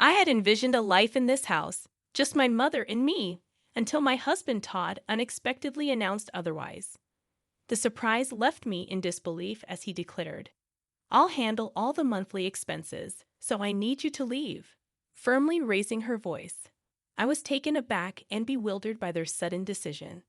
I had envisioned a life in this house, just my mother and me, until my husband Todd unexpectedly announced otherwise. The surprise left me in disbelief as he declared, "I'll handle all the monthly expenses, so I need you to leave," firmly raising her voice. I was taken aback and bewildered by their sudden decision.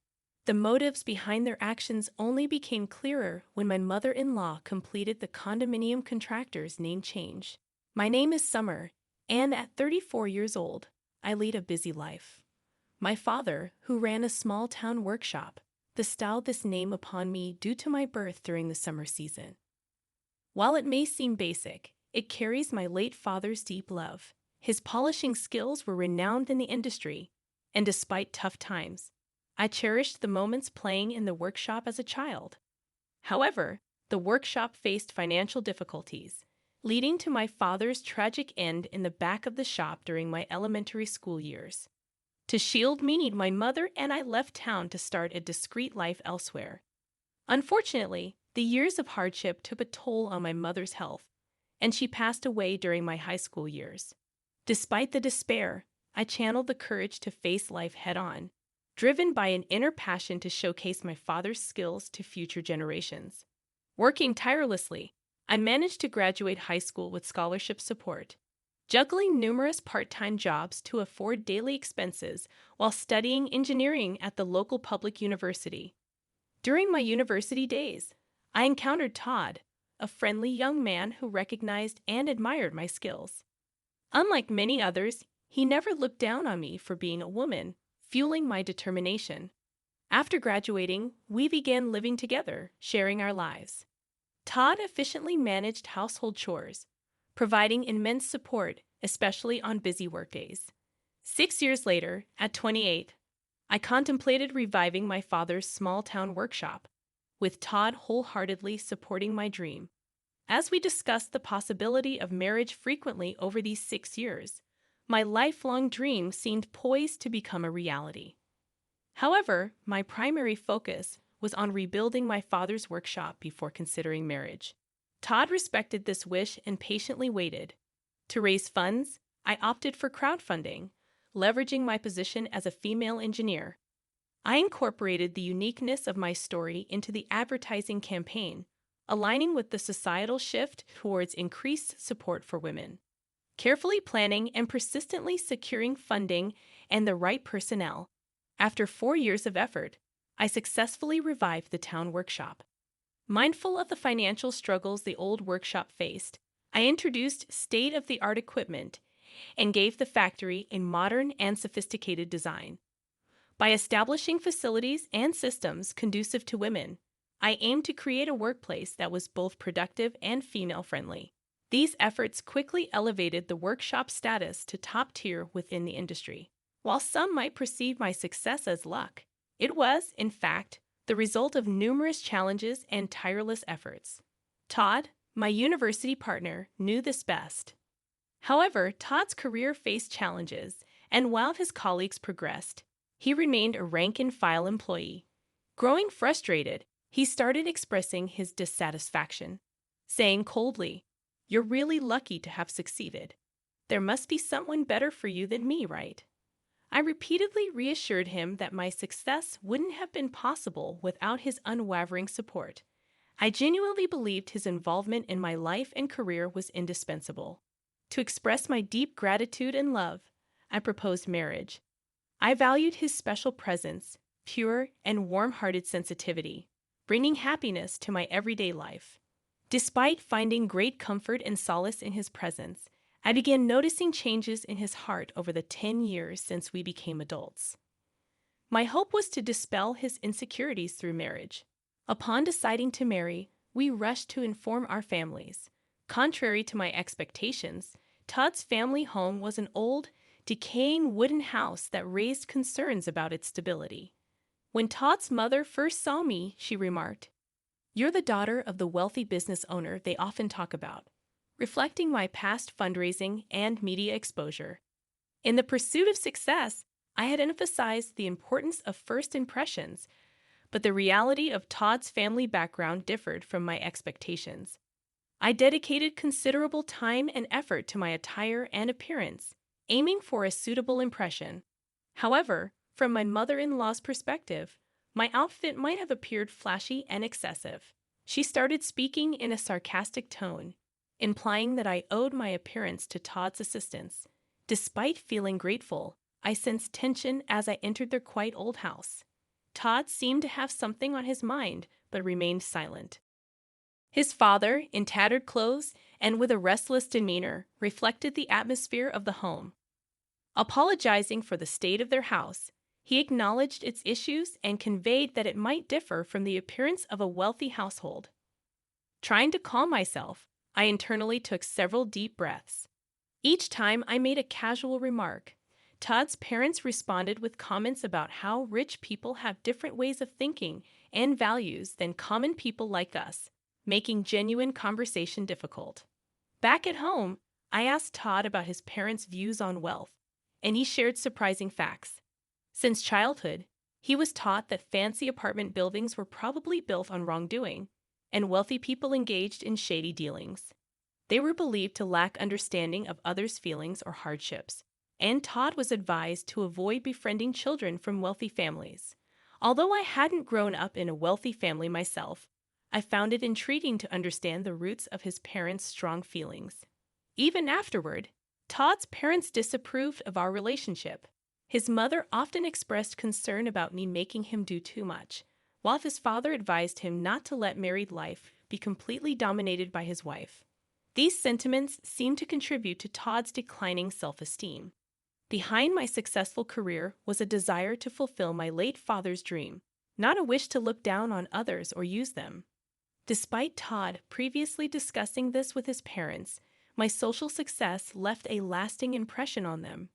The motives behind their actions only became clearer when my mother-in-law completed the condominium contractor's name change. My name is Summer, and at 34 years old, I lead a busy life. My father, who ran a small-town workshop, bestowed this name upon me due to my birth during the summer season. While it may seem basic, it carries my late father's deep love. His polishing skills were renowned in the industry, and despite tough times, I cherished the moments playing in the workshop as a child. However, the workshop faced financial difficulties, leading to my father's tragic end in the back of the shop during my elementary school years. To shield me, my mother and I left town to start a discreet life elsewhere. Unfortunately, the years of hardship took a toll on my mother's health, and she passed away during my high school years. Despite the despair, I channeled the courage to face life head-on, driven by an inner passion to showcase my father's skills to future generations. Working tirelessly, I managed to graduate high school with scholarship support, juggling numerous part-time jobs to afford daily expenses while studying engineering at the local public university. During my university days, I encountered Todd, a friendly young man who recognized and admired my skills. Unlike many others, he never looked down on me for being a woman, fueling my determination. After graduating, we began living together, sharing our lives. Todd efficiently managed household chores, providing immense support, especially on busy workdays. 6 years later, at 28, I contemplated reviving my father's small-town workshop, with Todd wholeheartedly supporting my dream. As we discussed the possibility of marriage frequently over these 6 years, my lifelong dream seemed poised to become a reality. However, my primary focus was on rebuilding my father's workshop before considering marriage. Todd respected this wish and patiently waited. To raise funds, I opted for crowdfunding, leveraging my position as a female engineer. I incorporated the uniqueness of my story into the advertising campaign, aligning with the societal shift towards increased support for women. Carefully planning and persistently securing funding and the right personnel, after 4 years of effort, I successfully revived the town workshop. Mindful of the financial struggles the old workshop faced, I introduced state-of-the-art equipment and gave the factory a modern and sophisticated design. By establishing facilities and systems conducive to women, I aimed to create a workplace that was both productive and female-friendly. These efforts quickly elevated the workshop's status to top tier within the industry. While some might perceive my success as luck, it was, in fact, the result of numerous challenges and tireless efforts. Todd, my university partner, knew this best. However, Todd's career faced challenges, and while his colleagues progressed, he remained a rank-and-file employee. Growing frustrated, he started expressing his dissatisfaction, saying coldly, "You're really lucky to have succeeded. There must be someone better for you than me, right?" I repeatedly reassured him that my success wouldn't have been possible without his unwavering support. I genuinely believed his involvement in my life and career was indispensable. To express my deep gratitude and love, I proposed marriage. I valued his special presence, pure and warm-hearted sensitivity, bringing happiness to my everyday life. Despite finding great comfort and solace in his presence, I began noticing changes in his heart over the 10 years since we became adults. My hope was to dispel his insecurities through marriage. Upon deciding to marry, we rushed to inform our families. Contrary to my expectations, Todd's family home was an old, decaying wooden house that raised concerns about its stability. When Todd's mother first saw me, she remarked, "You're the daughter of the wealthy business owner they often talk about," reflecting my past fundraising and media exposure. In the pursuit of success, I had emphasized the importance of first impressions, but the reality of Todd's family background differed from my expectations. I dedicated considerable time and effort to my attire and appearance, aiming for a suitable impression. However, from my mother-in-law's perspective, my outfit might have appeared flashy and excessive. She started speaking in a sarcastic tone, implying that I owed my appearance to Todd's assistance. Despite feeling grateful, I sensed tension as I entered their quiet old house. Todd seemed to have something on his mind, but remained silent. His father, in tattered clothes and with a restless demeanor, reflected the atmosphere of the home. Apologizing for the state of their house, he acknowledged its issues and conveyed that it might differ from the appearance of a wealthy household. Trying to calm myself, I internally took several deep breaths. Each time I made a casual remark, Todd's parents responded with comments about how rich people have different ways of thinking and values than common people like us, making genuine conversation difficult. Back at home, I asked Todd about his parents' views on wealth, and he shared surprising facts. Since childhood, he was taught that fancy apartment buildings were probably built on wrongdoing, and wealthy people engaged in shady dealings. They were believed to lack understanding of others' feelings or hardships, and Todd was advised to avoid befriending children from wealthy families. Although I hadn't grown up in a wealthy family myself, I found it intriguing to understand the roots of his parents' strong feelings. Even afterward, Todd's parents disapproved of our relationship. His mother often expressed concern about me making him do too much, while his father advised him not to let married life be completely dominated by his wife. These sentiments seemed to contribute to Todd's declining self-esteem. Behind my successful career was a desire to fulfill my late father's dream, not a wish to look down on others or use them. Despite Todd previously discussing this with his parents, my social success left a lasting impression on them.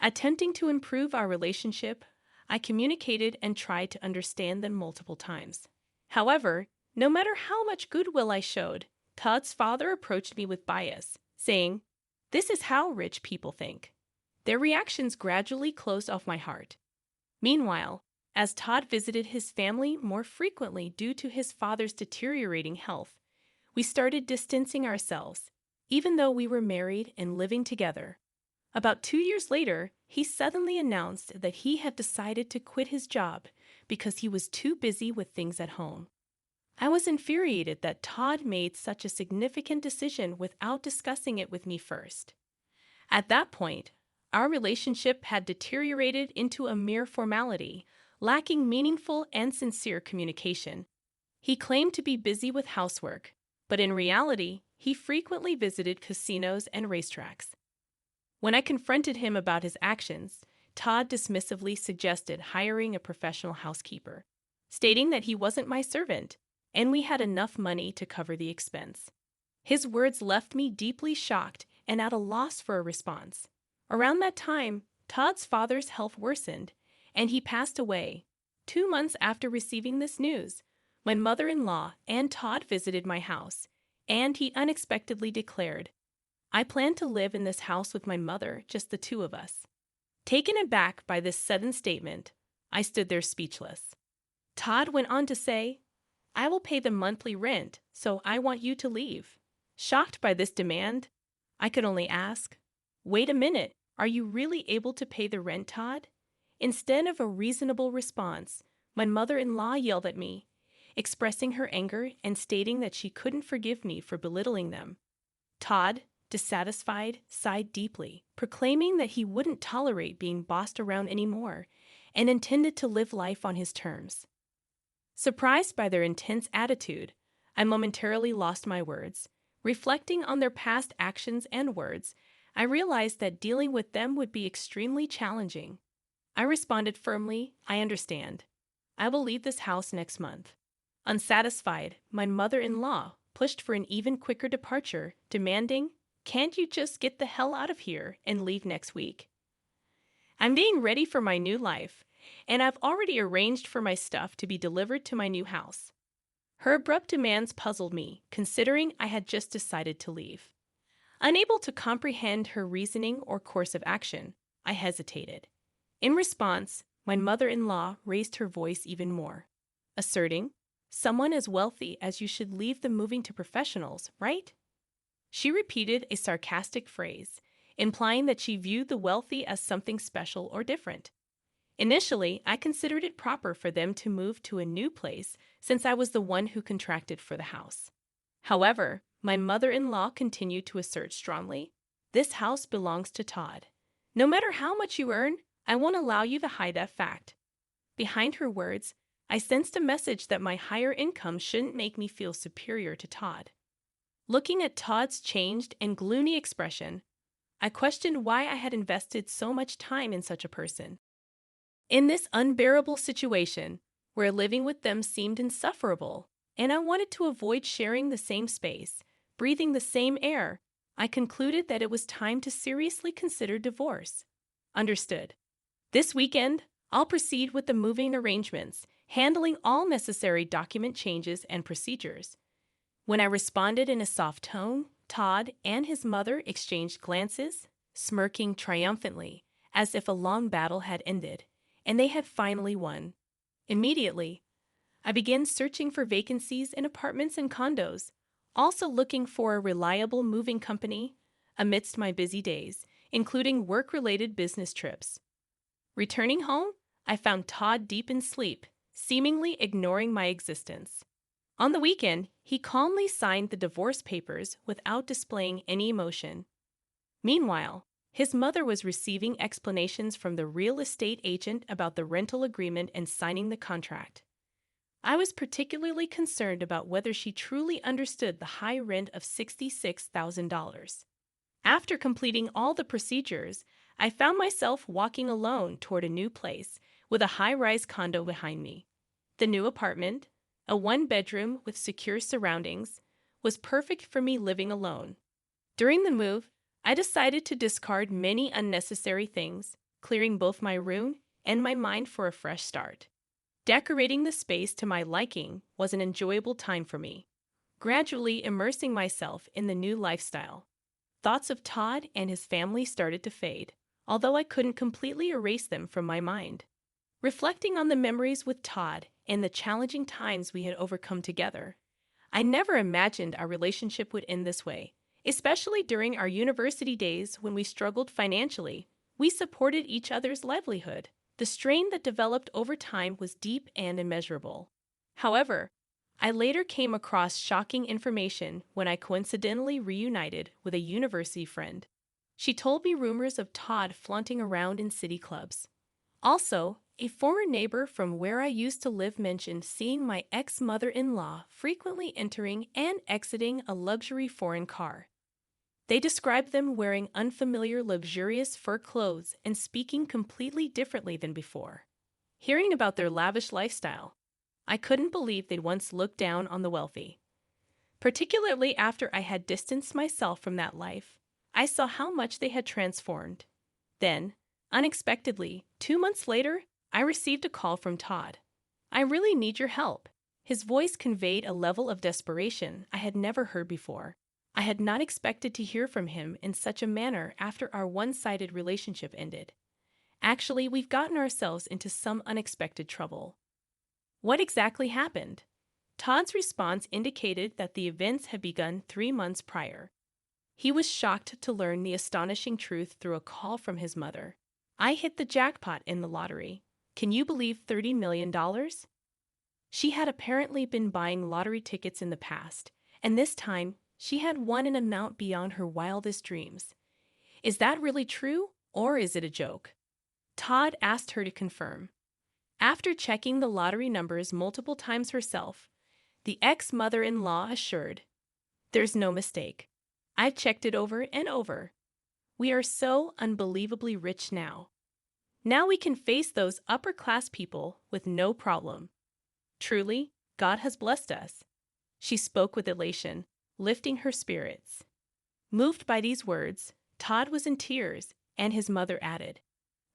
Attempting to improve our relationship, I communicated and tried to understand them multiple times. However, no matter how much goodwill I showed, Todd's father approached me with bias, saying, "This is how rich people think." Their reactions gradually closed off my heart. Meanwhile, as Todd visited his family more frequently due to his father's deteriorating health, we started distancing ourselves, even though we were married and living together. About 2 years later, he suddenly announced that he had decided to quit his job because he was too busy with things at home. I was infuriated that Todd made such a significant decision without discussing it with me first. At that point, our relationship had deteriorated into a mere formality, lacking meaningful and sincere communication. He claimed to be busy with housework, but in reality, he frequently visited casinos and racetracks. When I confronted him about his actions, Todd dismissively suggested hiring a professional housekeeper, stating that he wasn't my servant, and we had enough money to cover the expense. His words left me deeply shocked and at a loss for a response. Around that time, Todd's father's health worsened, and he passed away. 2 months after receiving this news, my mother-in-law and Todd visited my house, and he unexpectedly declared, "I plan to live in this house with my mother, just the two of us." Taken aback by this sudden statement, I stood there speechless. Todd went on to say, "I will pay the monthly rent, so I want you to leave." Shocked by this demand, I could only ask, "Wait a minute, are you really able to pay the rent, Todd?" Instead of a reasonable response, my mother-in-law yelled at me, expressing her anger and stating that she couldn't forgive me for belittling them. Todd, dissatisfied, sighed deeply, proclaiming that he wouldn't tolerate being bossed around anymore and intended to live life on his terms. Surprised by their intense attitude, I momentarily lost my words. Reflecting on their past actions and words, I realized that dealing with them would be extremely challenging. I responded firmly, "I understand. I will leave this house next month." Unsatisfied, my mother-in-law pushed for an even quicker departure, demanding, "Can't you just get the hell out of here and leave next week?" I'm being ready for my new life, and I've already arranged for my stuff to be delivered to my new house. Her abrupt demands puzzled me, considering I had just decided to leave. Unable to comprehend her reasoning or course of action, I hesitated. In response, my mother-in-law raised her voice even more, asserting, "Someone as wealthy as you should leave them moving to professionals, right?" She repeated a sarcastic phrase, implying that she viewed the wealthy as something special or different. Initially, I considered it proper for them to move to a new place since I was the one who contracted for the house. However, my mother-in-law continued to assert strongly, "This house belongs to Todd. No matter how much you earn, I won't allow you to hide that fact." Behind her words, I sensed a message that my higher income shouldn't make me feel superior to Todd. Looking at Todd's changed and gloomy expression, I questioned why I had invested so much time in such a person. In this unbearable situation, where living with them seemed insufferable, and I wanted to avoid sharing the same space, breathing the same air, I concluded that it was time to seriously consider divorce. Understood. This weekend, I'll proceed with the moving arrangements, handling all necessary document changes and procedures. When I responded in a soft tone, Todd and his mother exchanged glances, smirking triumphantly, as if a long battle had ended, and they had finally won. Immediately, I began searching for vacancies in apartments and condos, also looking for a reliable moving company amidst my busy days, including work-related business trips. Returning home, I found Todd deep in sleep, seemingly ignoring my existence. On the weekend, he calmly signed the divorce papers without displaying any emotion. Meanwhile, his mother was receiving explanations from the real estate agent about the rental agreement and signing the contract. I was particularly concerned about whether she truly understood the high rent of $66,000. After completing all the procedures, I found myself walking alone toward a new place with a high-rise condo behind me. The new apartment, a one-bedroom with secure surroundings, was perfect for me living alone. During the move, I decided to discard many unnecessary things, clearing both my room and my mind for a fresh start. Decorating the space to my liking was an enjoyable time for me, gradually immersing myself in the new lifestyle. Thoughts of Todd and his family started to fade, although I couldn't completely erase them from my mind. Reflecting on the memories with Todd and the challenging times we had overcome together, I never imagined our relationship would end this way, especially during our university days when we struggled financially. We supported each other's livelihood. The strain that developed over time was deep and immeasurable. However, I later came across shocking information when I coincidentally reunited with a university friend. She told me rumors of Todd flaunting around in city clubs. Also, a former neighbor from where I used to live mentioned seeing my ex-mother-in-law frequently entering and exiting a luxury foreign car. They described them wearing unfamiliar, luxurious fur clothes and speaking completely differently than before. Hearing about their lavish lifestyle, I couldn't believe they'd once looked down on the wealthy. Particularly after I had distanced myself from that life, I saw how much they had transformed. Then, unexpectedly, 2 months later, I received a call from Todd. "I really need your help." His voice conveyed a level of desperation I had never heard before. I had not expected to hear from him in such a manner after our one-sided relationship ended. "Actually, we've gotten ourselves into some unexpected trouble." What exactly happened? Todd's response indicated that the events had begun 3 months prior. He was shocked to learn the astonishing truth through a call from his mother. "I hit the jackpot in the lottery. Can you believe $30 million? She had apparently been buying lottery tickets in the past, and this time she had won an amount beyond her wildest dreams. "Is that really true, or is it a joke?" Todd asked her to confirm. After checking the lottery numbers multiple times herself, the ex-mother-in-law assured, "There's no mistake. I've checked it over and over. We are so unbelievably rich now. Now we can face those upper-class people with no problem. Truly, God has blessed us." She spoke with elation, lifting her spirits. Moved by these words, Todd was in tears, and his mother added,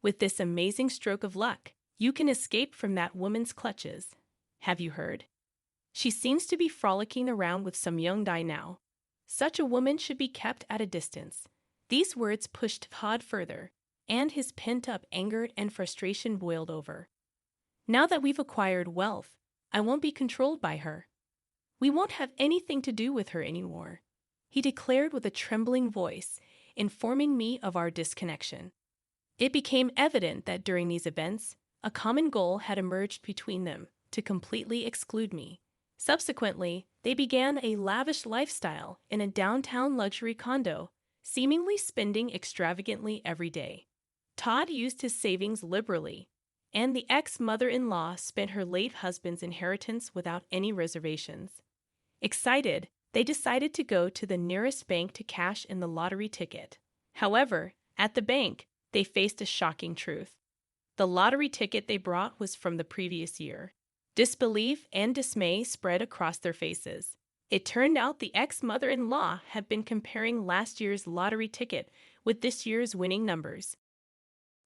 "With this amazing stroke of luck, you can escape from that woman's clutches. Have you heard? She seems to be frolicking around with some young guy now. Such a woman should be kept at a distance." These words pushed Todd further, and his pent-up anger and frustration boiled over. "Now that we've acquired wealth, I won't be controlled by her. We won't have anything to do with her anymore," he declared with a trembling voice, informing me of our disconnection. It became evident that during these events, a common goal had emerged between them to completely exclude me. Subsequently, they began a lavish lifestyle in a downtown luxury condo, seemingly spending extravagantly every day. Todd used his savings liberally, and the ex-mother-in-law spent her late husband's inheritance without any reservations. Excited, they decided to go to the nearest bank to cash in the lottery ticket. However, at the bank, they faced a shocking truth. The lottery ticket they brought was from the previous year. Disbelief and dismay spread across their faces. It turned out the ex-mother-in-law had been comparing last year's lottery ticket with this year's winning numbers.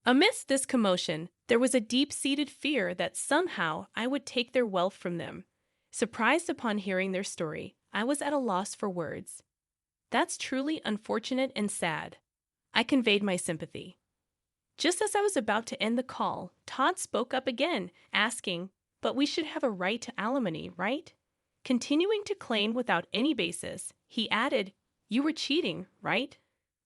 Amidst this commotion, there was a deep-seated fear that somehow I would take their wealth from them. Surprised upon hearing their story, I was at a loss for words. "That's truly unfortunate and sad." I conveyed my sympathy. Just as I was about to end the call, Todd spoke up again, asking, "But we should have a right to alimony, right?" Continuing to claim without any basis, he added, "You were cheating, right?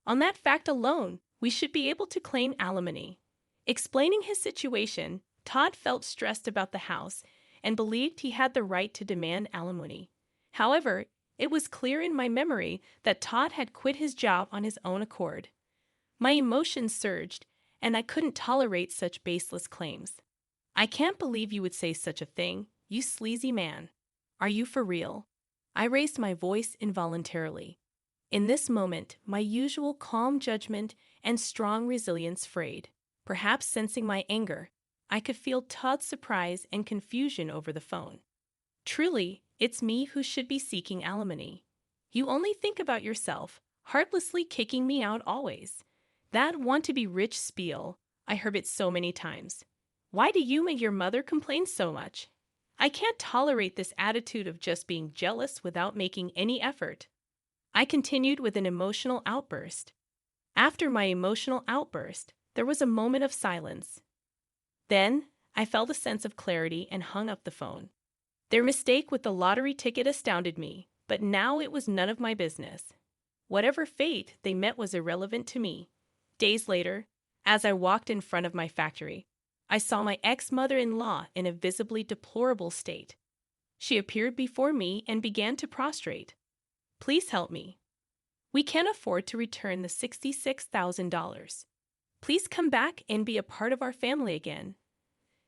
On that fact alone, we should be able to claim alimony." Explaining his situation, Todd felt stressed about the house and believed he had the right to demand alimony. However, it was clear in my memory that Todd had quit his job on his own accord. My emotions surged, and I couldn't tolerate such baseless claims. "I can't believe you would say such a thing, you sleazy man. Are you for real?" I raised my voice involuntarily. In this moment, my usual calm judgment and strong resilience frayed. Perhaps sensing my anger, I could feel Todd's surprise and confusion over the phone. "Truly, it's me who should be seeking alimony. You only think about yourself, heartlessly kicking me out always. That want-to-be-rich spiel, I heard it so many times. Why do you and your mother complain so much? I can't tolerate this attitude of just being jealous without making any effort." I continued with an emotional outburst. After my emotional outburst, there was a moment of silence. Then, I felt a sense of clarity and hung up the phone. Their mistake with the lottery ticket astounded me, but now it was none of my business. Whatever fate they met was irrelevant to me. Days later, as I walked in front of my factory, I saw my ex-mother-in-law in a visibly deplorable state. She appeared before me and began to prostrate. "Please help me. We can't afford to return the $66,000. Please come back and be a part of our family again."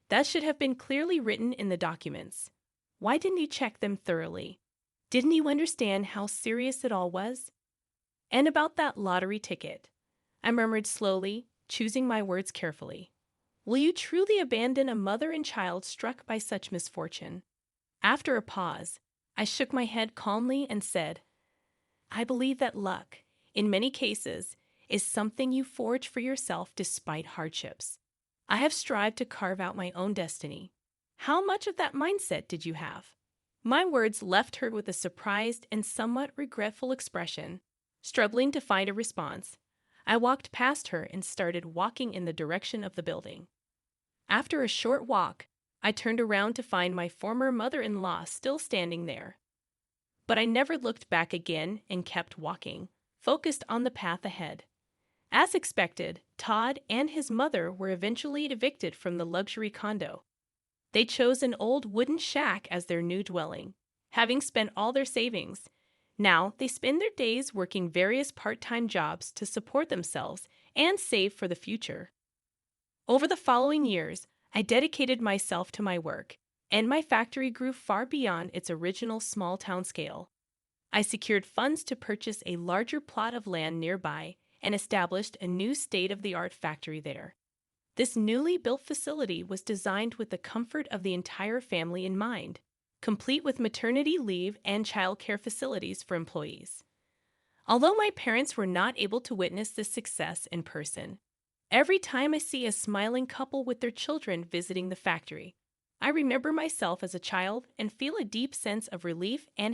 That should have been clearly written in the documents. Why didn't he check them thoroughly? Didn't he understand how serious it all was? "And about that lottery ticket," I murmured slowly, choosing my words carefully. "Will you truly abandon a mother and child struck by such misfortune?" After a pause, I shook my head calmly and said, "I believe that luck, in many cases, is something you forge for yourself despite hardships. I have strived to carve out my own destiny. How much of that mindset did you have?" My words left her with a surprised and somewhat regretful expression. Struggling to find a response, I walked past her and started walking in the direction of the building. After a short walk, I turned around to find my former mother-in-law still standing there. But I never looked back again and kept walking, focused on the path ahead. As expected, Todd and his mother were eventually evicted from the luxury condo. They chose an old wooden shack as their new dwelling, having spent all their savings. Now they spend their days working various part-time jobs to support themselves and save for the future. Over the following years, I dedicated myself to my work, and my factory grew far beyond its original small-town scale. I secured funds to purchase a larger plot of land nearby and established a new state-of-the-art factory there. This newly built facility was designed with the comfort of the entire family in mind, complete with maternity leave and childcare facilities for employees. Although my parents were not able to witness this success in person, every time I see a smiling couple with their children visiting the factory, I remember myself as a child and feel a deep sense of relief and